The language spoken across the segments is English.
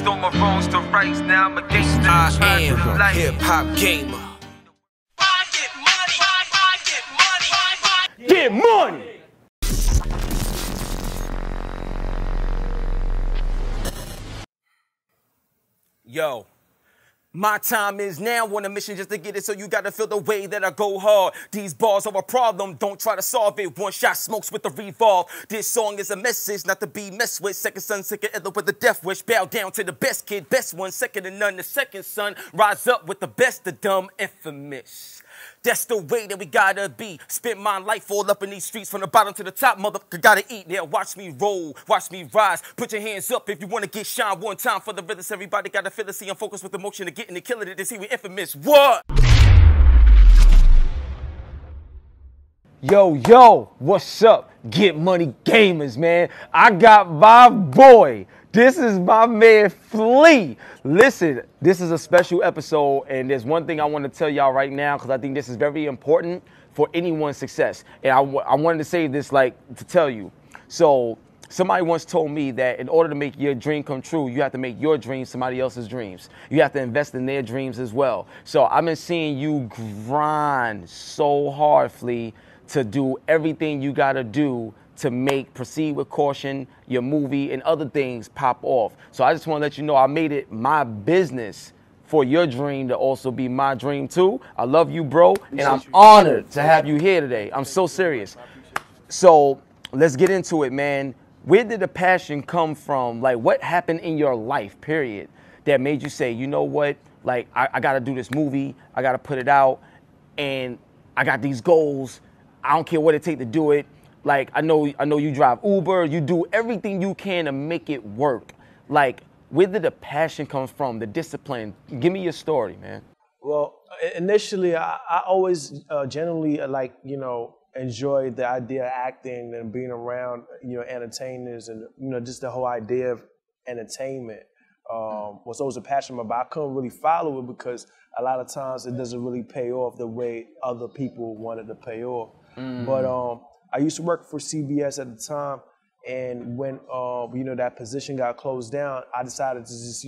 restore my wrongs to rights. Now I'm a gangster. I am HipHopGamer. Get money! Yo, my time is now on a mission just to get it, so you gotta feel the way that I go hard. These bars are a problem, don't try to solve it. One shot smokes with the revolve. This song is a message not to be messed with. Second son, sicker ever with a death wish. Bow down to the best kid, best one, second to none. The second son, rise up with the best of dumb, infamous. That's the way that we gotta be. Spent my life all up in these streets from the bottom to the top. Motherfucker gotta eat. Now watch me roll, watch me rise. Put your hands up if you wanna get shine one time for the realest. Everybody gotta feel it. See, I'm focused with emotion to getting it, killing it. To see we infamous. What? Yo, what's up? Get money gamers, man. I got my boy. This is my man, Flee. Listen, this is a special episode, and there's one thing I want to tell y'all right now, because I think this is very important for anyone's success. And I wanted to say this, to tell you. So, somebody once told me that in order to make your dream come true, you have to make your dreams somebody else's dreams. You have to invest in their dreams as well. So, I've been seeing you grind so hard, Flee, to do everything you got to do to make Proceed with Caution, your movie, and other things pop off. So I just want to let you know I made it my business for your dream to also be my dream too. I love you, bro, and I'm honored to have you here today. I'm so serious. So let's get into it, man. Where did the passion come from? Like, what happened in your life, period, that made you say, you know what, like, I got to do this movie, I got to put it out, and I got these goals. I don't care what it takes to do it. Like, I know you drive Uber, you do everything you can to make it work. Like, where did the passion come from, the discipline? Give me your story, man. Well, initially, I always generally, enjoyed the idea of acting and being around, entertainers and, just the whole idea of entertainment was always a passion, but I couldn't really follow it because a lot of times it doesn't really pay off the way other people wanted to pay off. But I used to work for CBS at the time, and when that position got closed down, I decided to just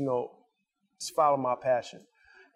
follow my passion.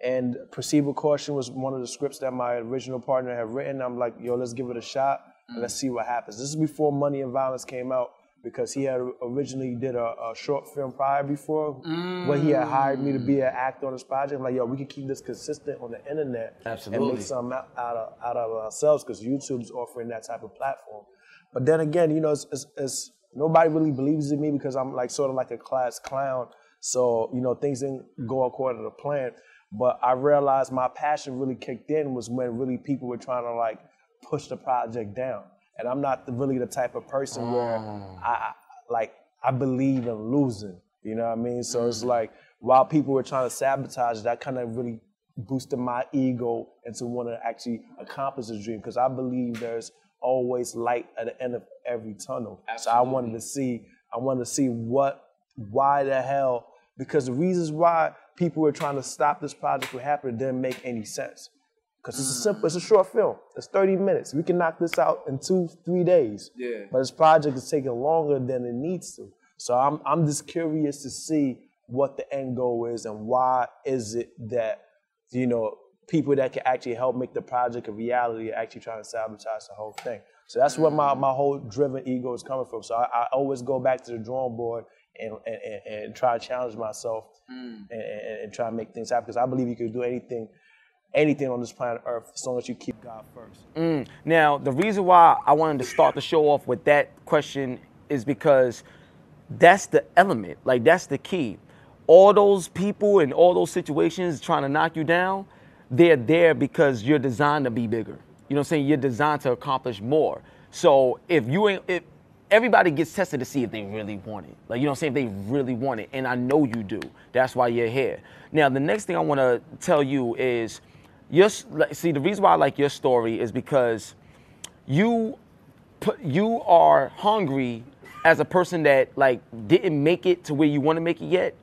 And Proceed with Caution was one of the scripts that my original partner had written. I'm like, yo, let's give it a shot and let's see what happens. This is before Money and Violence came out, because he had originally did a short film prior before when he had hired me to be an actor on this project. I'm like, yo, we can keep this consistent on the internet. Absolutely. And make something out of ourselves, because YouTube's offering that type of platform. But then again, it's nobody really believes in me because I'm sort of like a class clown. So, things didn't go according to plan. But I realized my passion really kicked in was when really people were trying to push the project down. And I'm not really the type of person where I believe in losing, you know what I mean? So it's like, while people were trying to sabotage it, that kind of really boosted my ego into wanting to actually accomplish this dream, because I believe there's always light at the end of every tunnel. Absolutely. So I wanted to see why the hell, because the reasons why people were trying to stop this project from happening didn't make any sense. Because it's a short film. It's 30 minutes. We can knock this out in 2-3 days. Yeah. But this project is taking longer than it needs to. So I'm just curious to see what the end goal is, and why is it that, people that can actually help make the project a reality are actually trying to sabotage the whole thing. So that's where my whole driven ego is coming from. So I always go back to the drawing board and try to challenge myself and try to make things happen, because I believe you can do anything on this planet Earth as long as you keep God first. Now, the reason why I wanted to start the show off with that question is because that's the element, that's the key. All those people in all those situations trying to knock you down, they're there because you're designed to be bigger. You know what I'm saying? You're designed to accomplish more. So if everybody gets tested to see if they really want it. You know what I'm saying? If they really want it. And I know you do. That's why you're here. Now, the next thing I want to tell you is, the reason why I like your story is because you are hungry as a person that didn't make it to where you want to make it yet,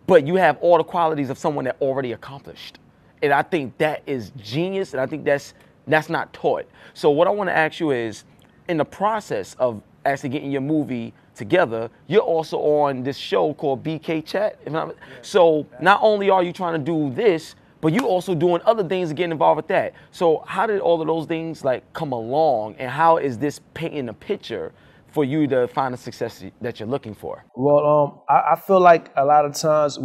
but you have all the qualities of someone that already accomplished. And I think that is genius, and I think that's not taught. So what I want to ask you is, in the process of actually getting your movie together, you're also on this show called BK Chat. So not only are you trying to do this, but you also doing other things to get involved with that. So how did all of those things like come along, and how is this painting a picture for you to find the success that you're looking for? Well, I feel like a lot of times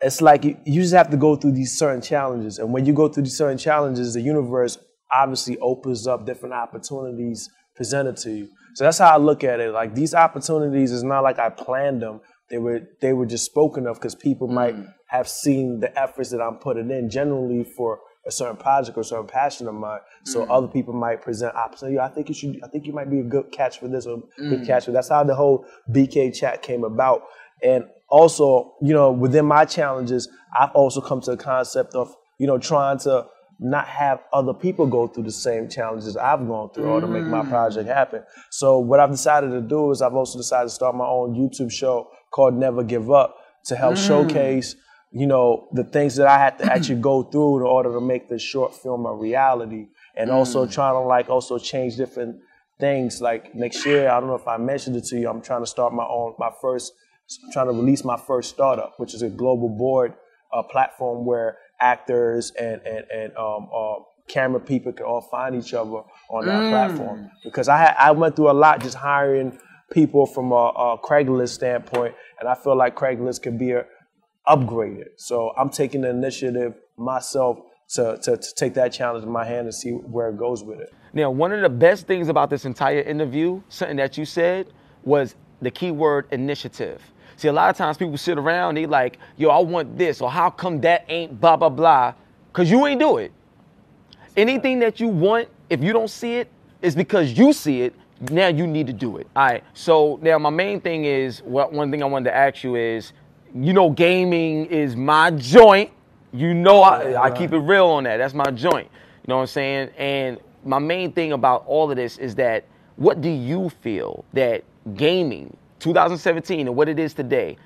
it's like you just have to go through these certain challenges. And when you go through these certain challenges, the universe obviously opens up different opportunities presented to you. So that's how I look at it. Like, these opportunities is not like I planned them. They were just spoken of because people might have seen the efforts that I'm putting in generally for a certain project or a certain passion of mine. So other people might present opportunity. I think you might be a good catch for this or good catch for that. That's how the whole BK Chat came about. And also, you know, within my challenges, I've also come to the concept of, you know, trying to not have other people go through the same challenges I've gone through or to make my project happen. So what I've decided to do is I've also decided to start my own YouTube show called Never Give Up to help showcase, you know, the things that I had to actually go through in order to make this short film a reality, and also trying to like also change different things. Like next year, I don't know if I mentioned it to you, I'm trying to start trying to release my first startup, which is a global board platform where actors and camera people can all find each other on that platform. Because I went through a lot just hiring people from a Craigslist standpoint, and I feel like Craigslist could be upgraded. So I'm taking the initiative myself to take that challenge in my hand and see where it goes with it. Now, one of the best things about this entire interview, something that you said, was the keyword initiative. See, a lot of times people sit around, they like, yo, I want this, or how come that ain't blah, blah, blah, because you ain't do it. Anything that you want, if you don't see it, it's because you see it. Now you need to do it. All right, so now my main thing is, one thing I wanted to ask you is, you know, gaming is my joint. You know, I keep it real on that. That's my joint. You know what I'm saying? And my main thing about all of this is that, what do you feel that gaming, 2017 and what it is today,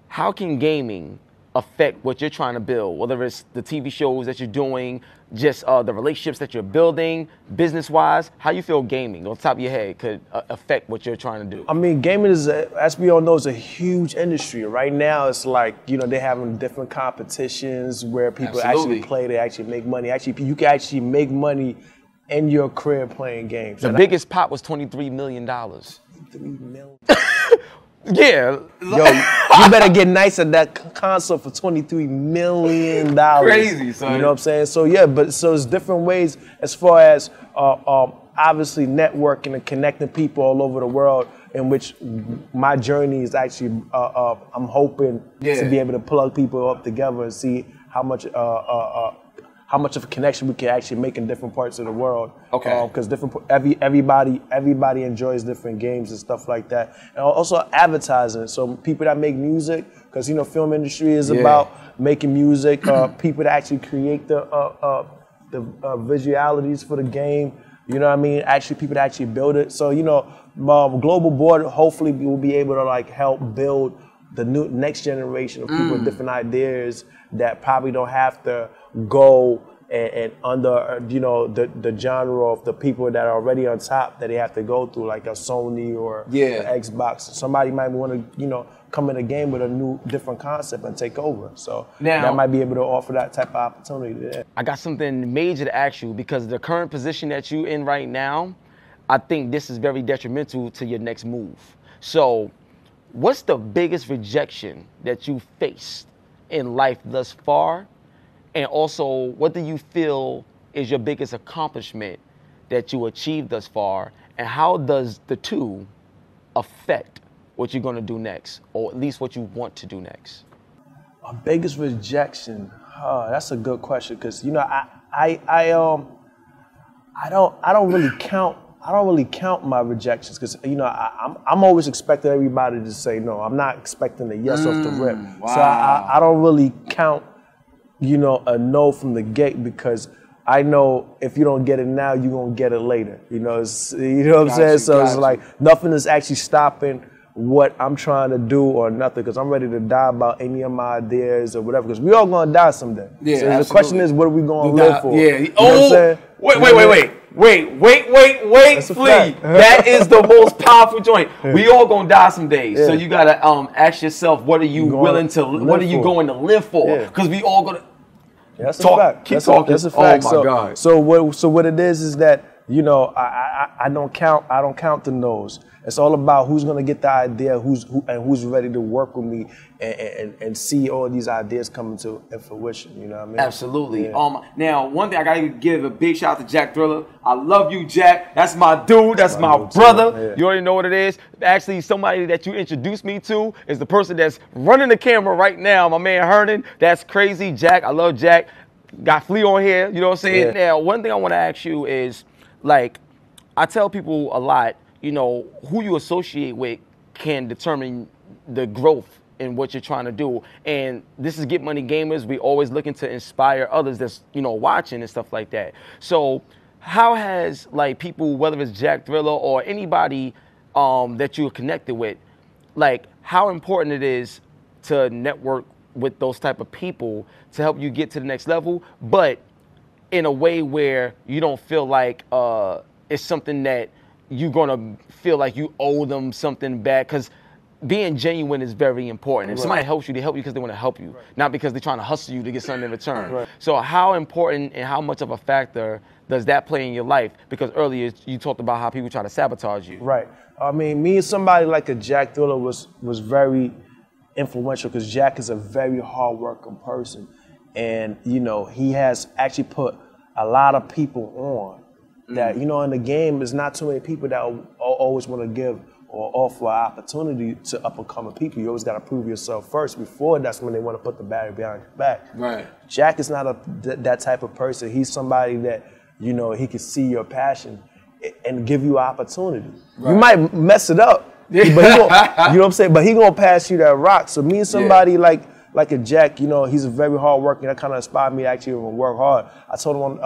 how can gaming affect what you're trying to build, whether it's the TV shows that you're doing, just the relationships that you're building, business-wise? How you feel gaming, on top of your head, could affect what you're trying to do? I mean, gaming is, as we all know, is a huge industry. Right now, it's like, you know, they're having different competitions where people actually play, they actually make money. Actually, you can actually make money in your career playing games. The biggest pot was $23 million. $23 million? Yeah. Yo, you better get nice at that console for $23 million. Crazy, son. You know what I'm saying? So yeah, but so it's different ways as far as obviously networking and connecting people all over the world, in which my journey is actually, I'm hoping to be able to plug people up together and see how much of a connection we can actually make in different parts of the world. Okay. Because everybody enjoys different games and stuff like that, and also advertising. So people that make music, because you know, film industry is about making music. People that actually create the visualities for the game. You know what I mean? Actually, people that actually build it. So you know, global board hopefully will be able to like help build the next generation of people with different ideas that probably don't have to go and under, you know, the genre of the people that are already on top that they have to go through, like a Sony or an Xbox. Somebody might want to, you know, come in the game with a new, different concept and take over. So now, that might be able to offer that type of opportunity. I got something major to ask you, because the current position that you're in right now, I think this is very detrimental to your next move. So what's the biggest rejection that you faced in life thus far? And also, what do you feel is your biggest accomplishment that you achieved thus far? And how does the two affect what you're going to do next, or at least what you want to do next? My biggest rejection? That's a good question, because you know, I don't really count my rejections, because you know, I'm always expecting everybody to say no. I'm not expecting a yes off the rip. Wow. So I don't really count, you know, a no from the gate, because I know if you don't get it now, you're gonna get it later. You know what I'm saying? So it's like nothing is actually stopping what I'm trying to do or nothing, because I'm ready to die about any of my ideas or whatever, because we all gonna die someday. Yeah, so the question is, what are we gonna live for? Yeah. You know what I'm saying? Wait. That's a Flee. fact. That is the most powerful joint. We all gonna die some days, so you gotta ask yourself, what are you willing to? What are you going to live for? Because we all gonna. That's a fact. Keep talking. That's a fact. Oh my God. So what it is that, you know, I don't count the no's. It's all about who's gonna get the idea, who's ready to work with me and see all these ideas coming to fruition. You know what I mean? Absolutely. Now, one thing I gotta give a big shout out to Jack Thriller. I love you, Jack. That's my dude. That's my brother. Yeah. You already know what it is. Actually, somebody that you introduced me to is the person that's running the camera right now. My man Hernan. That's crazy, Jack. I love Jack. Got Flee on here. You know what I'm saying? Yeah. Now, one thing I want to ask you is, like, I tell people a lot. You know, who you associate with can determine the growth in what you're trying to do. And this is Get Money Gamers. We always looking to inspire others that's, you know, watching and stuff like that. So how has, like, people, whether it's Jack Thriller or anybody that you're connected with, like, how important it is to network with those type of people to help you get to the next level, but in a way where you don't feel like it's something that you're gonna feel like you owe them something back, because being genuine is very important. If somebody helps you, they help you because they want to help you, not because they're trying to hustle you to get something in return. So how important and how much of a factor does that play in your life? Because earlier you talked about how people try to sabotage you. Right. I mean, me and somebody like a Jack Thriller was very influential, because Jack is a very hard-working person, and you know he has actually put a lot of people on. That, you know, in the game, there's not too many people that always want to give or offer an opportunity to up-and-coming people. You always got to prove yourself first. Before, that's when they want to put the battery behind your back. Right. Jack is not that type of person. He's somebody that, you know, he can see your passion and give you opportunity. Right. You might mess it up, but you know what I'm saying? But he gonna pass you that rock. So me and somebody like a Jack, you know, he's a very hard worker. That kind of inspired me to actually work hard. I told him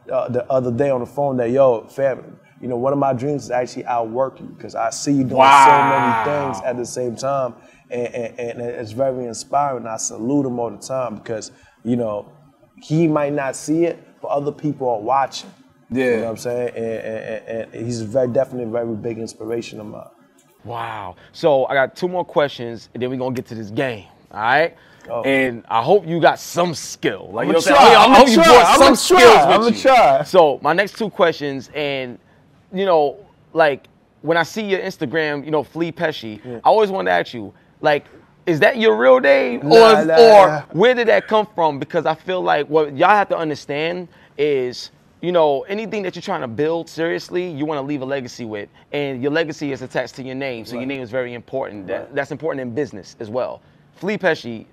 the other day on the phone that, yo, fam, you know, one of my dreams is actually outwork you, because I see you doing so many things at the same time, and it's very inspiring. I salute him all the time, because, you know, he might not see it, but other people are watching. Yeah. You know what I'm saying? And he's definitely a very big inspiration of mine. Wow. So I got 2 more questions, and then we're going to get to this game. All right? Oh. And I hope you got some skill. Like, you know what I'm saying? I hope you brought some skills with you. I'm going to try. So my next 2 questions, and, you know, like, when I see your Instagram, you know, Flee Pesci, I always want to ask you, like, is that your real name? Or where did that come from? Because I feel like what y'all have to understand is, you know, anything that you're trying to build seriously, you want to leave a legacy with. And your legacy is attached to your name, so your name is very important. That's important in business as well. Flee Pesci,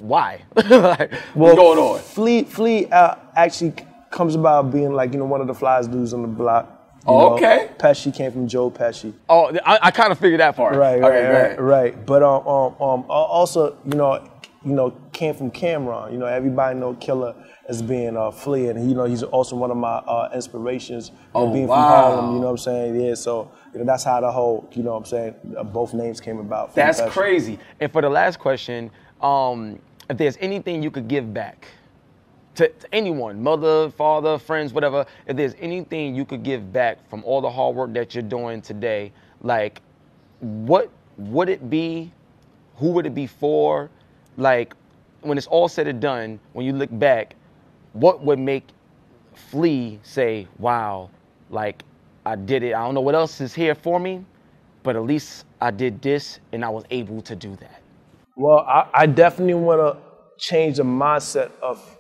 why? Like, what's going on? Flee actually comes about being, like, you know, one of the flyest dudes on the block. Okay. Pesci came from Joe Pesci. Oh, I kind of figured that part. Right. But also, you know, came from Cameron. You know, everybody know Killer as being Flee, and he's also one of my inspirations. Being from Harlem, you know what I'm saying? Yeah, so you know, that's how the whole, you know what I'm saying, both names came about. That's crazy. And for the last question, if there's anything you could give back to anyone, mother, father, friends, whatever, if there's anything you could give back from all the hard work that you're doing today, like, what would it be? Who would it be for? Like, when it's all said and done, when you look back, what would make Flee say, wow, like, I did it. I don't know what else is here for me, but at least I did this and I was able to do that? Well, I definitely want to change the mindset of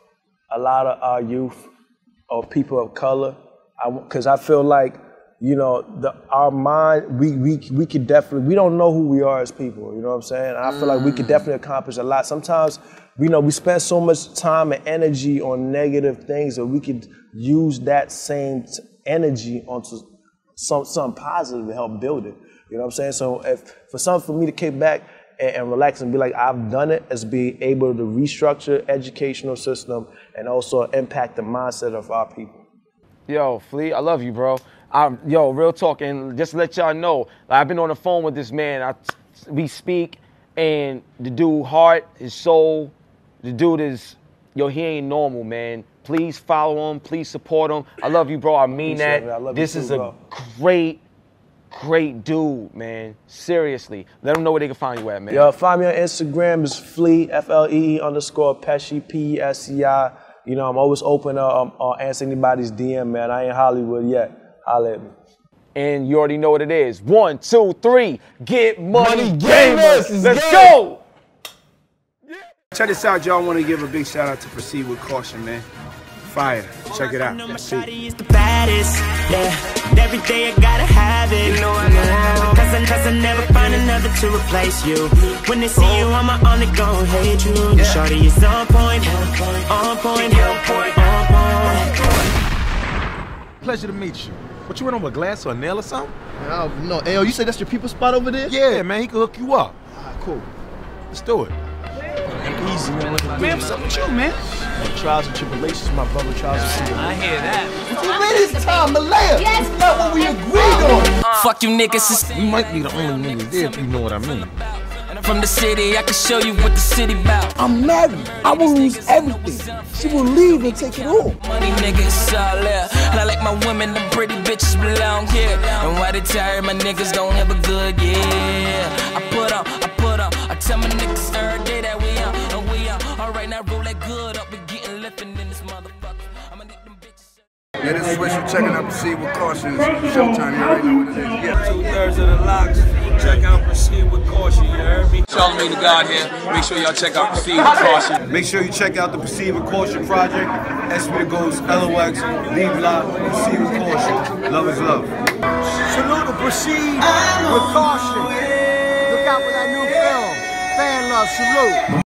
a lot of our youth or people of color, because I feel like, you know, our mind, we could definitely, we don't know who we are as people, you know what I'm saying? And I feel like we could definitely accomplish a lot. Sometimes, you know, we spend so much time and energy on negative things that we could use that same energy onto something positive to help build it. You know what I'm saying? So for me to kick back and relax and be like, I've done it, as being able to restructure educational system and also impact the mindset of our people. Yo, Flee, I love you, bro. Yo, real talk, and just to let y'all know, I've been on the phone with this man. We speak, and the dude heart, his soul, the dude is, yo, he ain't normal, man. Please follow him. Please support him. I love you, bro. I mean that. I love this you too, is a bro. great dude, man. Seriously. Let them know where they can find you at, man. Yo, find me on Instagram. It's Flee, Flee_Pesci, P-E-S-C-I. You know, I'm always open to answer anybody's DM, man. I ain't Hollywood yet. Holla at me. And you already know what it is. 1, 2, 3. Get money gamers. Let's go. Check this out, y'all. I want to give a big shout out to Proceed with Caution, man. Fire. Check it out. That's it. Is the baddest, yeah. And every day I gotta have it. You know I gotta have it. Cause I never find another to replace you. When they see you, I'ma only go hate you. The shorty is on point, on point, on point, on point. Pleasure to meet you. What, you went over a glass or a nail or something? No, Ayo, you say that's your people spot over there? Yeah, man, he can hook you up. Alright, cool. Let's do it. Easy, man. Man, what's up with you, man? Trials and tribulations, my brother. Trials and tribulations. I hear that. It's time, Malaya. Yes, that's not what we agreed on. Fuck you niggas. We might be the only niggas there if you know what I mean. From the city, I can show you what the city bout. I'm married. I will lose everything. She will leave and take it all. Money niggas all there. And I like my women, them pretty bitches belong here. And why they tired, my niggas gon' have a good year. I put on. I tell my niggas every day that we on. And we on. Alright, now roll that good up. We getting lifting in this motherfucker. I'ma need them bitches. Yeah, this is what you're checking out. Proceed with Caution. It's showtime. You already know what it is. Yeah. 2/3 of the locks. Check out Proceed with Caution. You heard me? Charlamagne the God here. Make sure y'all check out Proceed with Caution. Make sure you check out the Proceed with Caution project. SP the Ghost, LOX, Leave Block, Proceed with Caution. Love is love. Salute to Proceed with Caution. Look out for that new film. Fan love, salute.